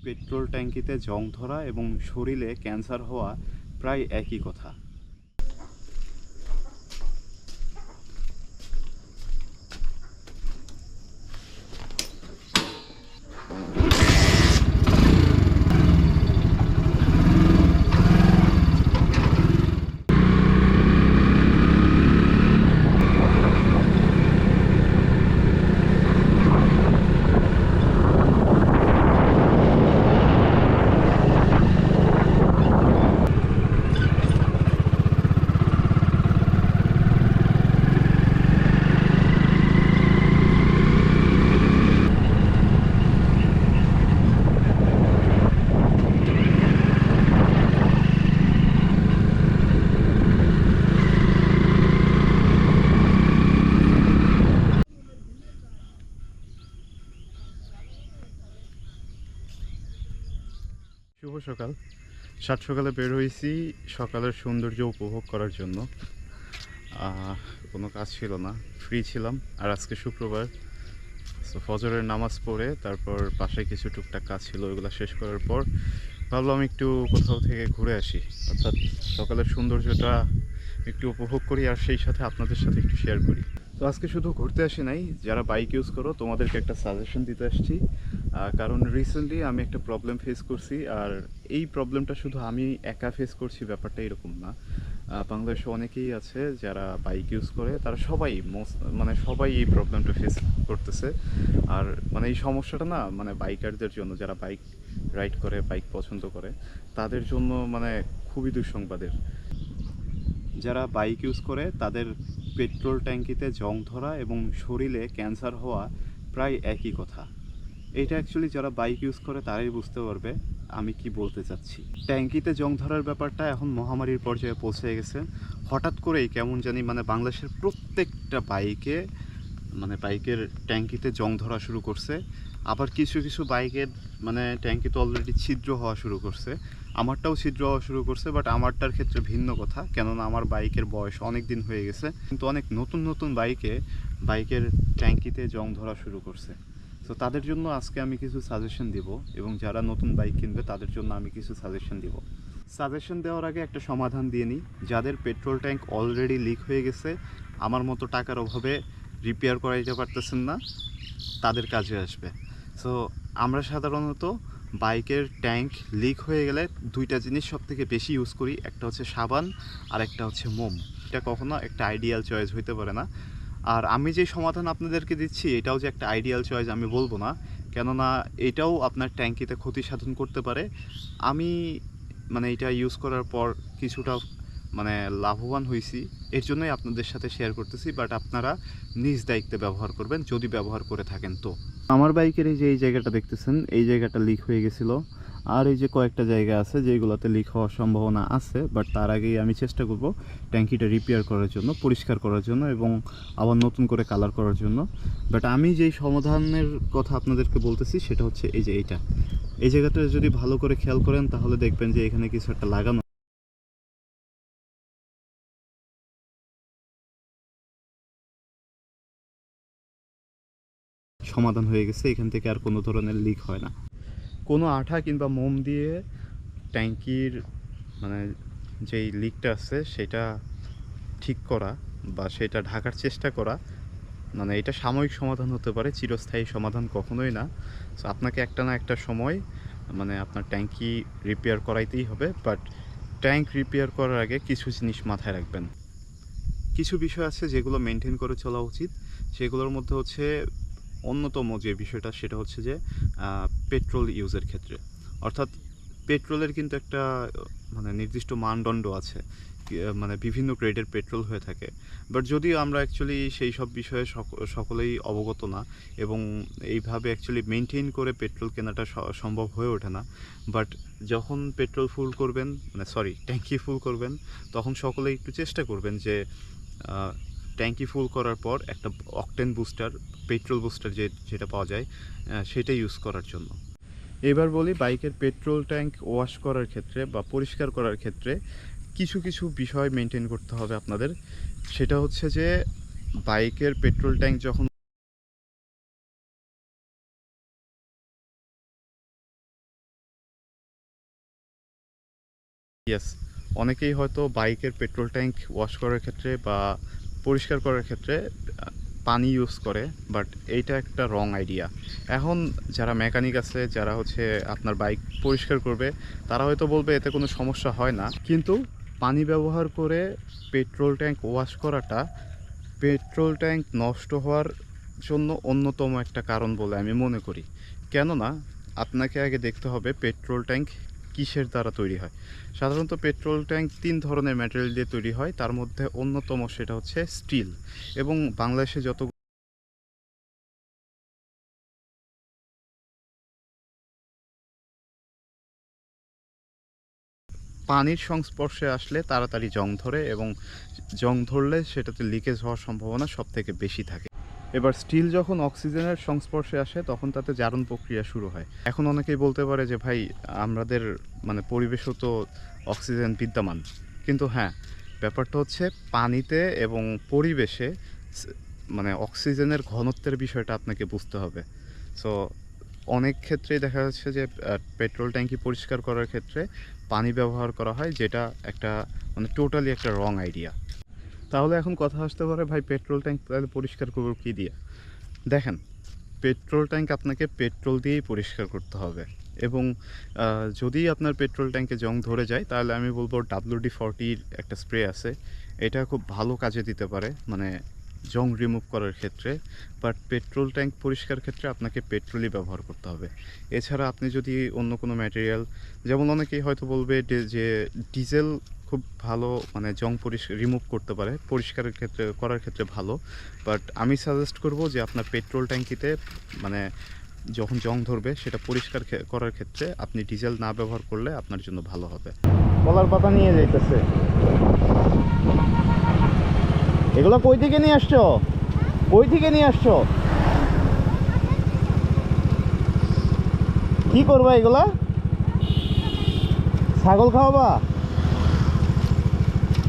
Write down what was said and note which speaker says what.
Speaker 1: Petrol ট্যাঙ্কিতে জং ধরা এবং শরীরে ক্যান্সার হওয়া প্রায় একই কথা। শুভ সকাল। সাত সকালে বের হয়েছি সকালের সৌন্দর্য উপভোগ করার জন্য। কোনো কাজ ছিল না, ফ্রি ছিলাম। আর আজকে শুক্রবার, তো ফজরের নামাজ পড়ে তারপর বাসায় কিছু টুকটাক কাজ ছিল, ওইগুলো শেষ করার পর ভাবলাম একটু কোথাও থেকে ঘুরে আসি, অর্থাৎ সকালের সৌন্দর্যটা একটু উপভোগ করি আর সেই সাথে আপনাদের সাথে একটু শেয়ার করি। তো আজকে শুধু ঘুরতে আসি নাই, যারা বাইক ইউজ করো তোমাদেরকে একটা সাজেশন দিতে আসছি। কারণ রিসেন্টলি আমি একটা প্রবলেম ফেস করছি, আর এই প্রবলেমটা শুধু আমি একা ফেস করছি ব্যাপারটা এরকম না। বাংলাদেশে অনেকেই আছে যারা বাইক ইউজ করে, তারা সবাই সবাই এই প্রবলেমটা ফেস করতেছে। আর এই সমস্যাটা না বাইকারদের জন্য, যারা বাইক রাইড করে, বাইক পছন্দ করে, তাদের জন্য খুবই দুঃসংবাদের। যারা বাইক ইউজ করে তাদের পেট্রোল ট্যাঙ্কিতে জং ধরা এবং শরীরে ক্যান্সার হওয়া প্রায় একই কথা। এটা অ্যাকচুয়ালি যারা বাইক ইউজ করে তারাই বুঝতে পারবে আমি কি বলতে চাচ্ছি। ট্যাঙ্কিতে জং ধরার ব্যাপারটা এখন মহামারীর পর্যায়ে পৌঁছে গেছে। হঠাৎ করেই কেমন জানি বাংলাদেশের প্রত্যেকটা বাইকের ট্যাঙ্কিতে জং ধরা শুরু করছে। আবার কিছু কিছু বাইকের ট্যাঙ্কিতে অলরেডি ছিদ্র হওয়া শুরু করছে। আমারটাও ছিদ্র হওয়া শুরু করছে, বাট আমারটার ক্ষেত্রে ভিন্ন কথা, কেননা আমার বাইকের বয়স অনেক দিন হয়ে গেছে। কিন্তু অনেক নতুন নতুন বাইকের ট্যাঙ্কিতে জং ধরা শুরু করছে। তো তাদের জন্য আজকে আমি কিছু সাজেশন দিব, এবং যারা নতুন বাইক কিনবে তাদের জন্য আমি কিছু সাজেশন দিব। সাজেশন দেওয়ার আগে একটা সমাধান দিয়ে নিই। যাদের পেট্রোল ট্যাঙ্ক অলরেডি লিক হয়ে গেছে, আমার মতো টাকার অভাবে রিপেয়ার করাইতে পারতেছেন না, তাদের কাজে আসবে। সো আমরা সাধারণত বাইকের ট্যাঙ্ক লিক হয়ে গেলে দুইটা জিনিস সবথেকে বেশি ইউজ করি, একটা হচ্ছে সাবান আর একটা হচ্ছে মোম। এটা কখনো একটা আইডিয়াল চয়েস হইতে পারে না। আর আমি যে সমাধান আপনাদেরকে দিচ্ছি এটাও যে একটা আইডিয়াল চয়েস আমি বলবো না, কেননা এটাও আপনার ট্যাঙ্কিতে ক্ষতি সাধন করতে পারে। আমি এটা ইউজ করার পর কিছুটা লাভবান হয়েছি, এর জন্যই আপনাদের সাথে শেয়ার করতেছি। বাট আপনারা নিজ দায়িত্বে ব্যবহার করবেন, যদি ব্যবহার করে থাকেন। তো আমার বাইকের এই জায়গাটা দেখতেছেন, এই জায়গাটা লিক হয়ে গেছিলো। আর এই যে কয়েকটা জায়গা আছে যেগুলোতে লিক হওয়ার সম্ভাবনা আছে, বাট তার আগেই আমি চেষ্টা করব ট্যাঙ্কিটা রিপেয়ার করার জন্য, পরিষ্কার করার জন্য এবং আবার নতুন করে কালার করার জন্য। বাট আমি যেই সমাধানের কথা আপনাদেরকে বলতেছি সেটা হচ্ছে এই জায়গাটা যদি ভালো করে খেয়াল করেন তাহলে দেখবেন যে এখানে কিছু একটা লাগানো সমাধান হয়ে গেছে। এখান থেকে আর কোনো ধরনের লিক হয় না। কোনো আঠা কিংবা মোম দিয়ে ট্যাঙ্কির যেই লিকটা আছে সেটা ঠিক করা বা সেটা ঢাকার চেষ্টা করা, এটা সাময়িক সমাধান হতে পারে, চিরস্থায়ী সমাধান কখনোই না। সো আপনাকে একটা না একটা সময় আপনার ট্যাঙ্কি রিপেয়ার করাইতেই হবে। বাট ট্যাঙ্ক রিপেয়ার করার আগে কিছু জিনিস মাথায় রাখবেন। কিছু বিষয় আছে যেগুলো মেনটেন করে চলা উচিত। সেগুলোর মধ্যে হচ্ছে অন্যতম যে বিষয়টা সেটা হচ্ছে যে পেট্রোল ইউজের ক্ষেত্রে, অর্থাৎ পেট্রোলের কিন্তু একটা নির্দিষ্ট মানদণ্ড আছে। বিভিন্ন গ্রেডের পেট্রোল হয়ে থাকে। বাট যদিও আমরা অ্যাকচুয়ালি সেই সব বিষয়ে সকলেই অবগত না, এবং এইভাবে অ্যাকচুয়ালি মেনটেন করে পেট্রোল কেনাটা সম্ভব হয়ে ওঠে না। বাট যখন পেট্রোল ফুল করবেন, ট্যাঙ্কি ফুল করবেন, তখন সকলেই একটু চেষ্টা করবেন যে ট্যাঙ্কি ফুল করার পর একটা অকটেন বুস্টার, পেট্রোল বুস্টার যেটা পাওয়া যায়, সেটা ইউজ করার জন্য। এবার বলি, বাইকের পেট্রোল ট্যাঙ্ক ওয়াশ করার ক্ষেত্রে বা পরিষ্কার করার ক্ষেত্রে কিছু কিছু বিষয় মেনটেন করতে হবে আপনাদের। সেটা হচ্ছে যে বাইকের পেট্রোল ট্যাঙ্ক যখন ইয়েস, অনেকেই হয়তো বাইকের পেট্রোল ট্যাঙ্ক ওয়াশ করার ক্ষেত্রে বা পরিষ্কার করার ক্ষেত্রে পানি ইউজ করে, বাট এইটা একটা রং আইডিয়া। এখন যারা মেকানিক আছে, যারা হচ্ছে আপনার বাইক পরিষ্কার করবে, তারা হয়তো বলবে এতে কোনো সমস্যা হয় না, কিন্তু পানি ব্যবহার করে পেট্রোল ট্যাঙ্ক ওয়াশ করাটা পেট্রোল ট্যাঙ্ক নষ্ট হওয়ার জন্য অন্যতম একটা কারণ বলে আমি মনে করি। কেননা আপনাকে আগে দেখতে হবে পেট্রোল ট্যাঙ্ক কিসের দ্বারা তৈরি হয়। সাধারণত পেট্রোল ট্যাঙ্ক 3 ধরনের ম্যাটেরিয়াল দিয়ে তৈরি হয়, তার মধ্যে অন্যতম সেটা হচ্ছে স্টিল। এবং বাংলাদেশে যত পানির সংস্পর্শে আসলে তাড়াতাড়ি জং ধরে, এবং জং ধরলে সেটাতে লিকেজ হওয়ার সম্ভাবনা সব থেকে বেশি থাকে। এবার স্টিল যখন অক্সিজেনের সংস্পর্শে আসে তখন তাতে জারণ প্রক্রিয়া শুরু হয়। এখন অনেকেই বলতে পারে যে ভাই, আমাদের মানে পরিবেশও তো অক্সিজেন বিদ্যমান, কিন্তু হ্যাঁ, ব্যাপারটা হচ্ছে পানিতে এবং পরিবেশে মানে অক্সিজেনের ঘনত্বের বিষয়টা আপনাকে বুঝতে হবে। সো অনেক ক্ষেত্রেই দেখা যাচ্ছে যে পেট্রোল ট্যাঙ্কি পরিষ্কার করার ক্ষেত্রে পানি ব্যবহার করা হয়, যেটা একটা মানে টোটালি একটা রং আইডিয়া। তাহলে এখন কথা আসতে পারে, ভাই পেট্রোল ট্যাঙ্ক তাহলে পরিষ্কার করবো কী দিয়ে? দেখেন, পেট্রোল ট্যাঙ্ক আপনাকে পেট্রোল দিয়েই পরিষ্কার করতে হবে। এবং যদি আপনার পেট্রোল ট্যাঙ্কে জং ধরে যায়, তাহলে আমি বলবো WD-40 একটা স্প্রে আছে, এটা খুব ভালো কাজে দিতে পারে মানে জং রিমুভ করার ক্ষেত্রে। বাট পেট্রোল ট্যাঙ্ক পরিষ্কার ক্ষেত্রে আপনাকে পেট্রোলই ব্যবহার করতে হবে। এছাড়া আপনি যদি অন্য কোনো ম্যাটেরিয়াল, যেমন অনেকেই হয়তো বলবে যে ডিজেল খুব ভালো মানে জং রিমুভ করতে পারে, পরিষ্কারের ক্ষেত্রে করার ক্ষেত্রে ভালো। বাট আমি সাজেস্ট করব যে আপনার পেট্রোল ট্যাঙ্কিতে মানে যখন জং ধরবে সেটা পরিষ্কার করার ক্ষেত্রে আপনি ডিজেল না ব্যবহার করলে আপনার জন্য ভালো হবে। কলার পাতা নিয়ে যাইতেছে, এগুলো কই থেকে নিয়ে আসছো? কই থেকে নিয়ে আসছো? কি করবা এগুলা? ছাগল খাওয়াবা?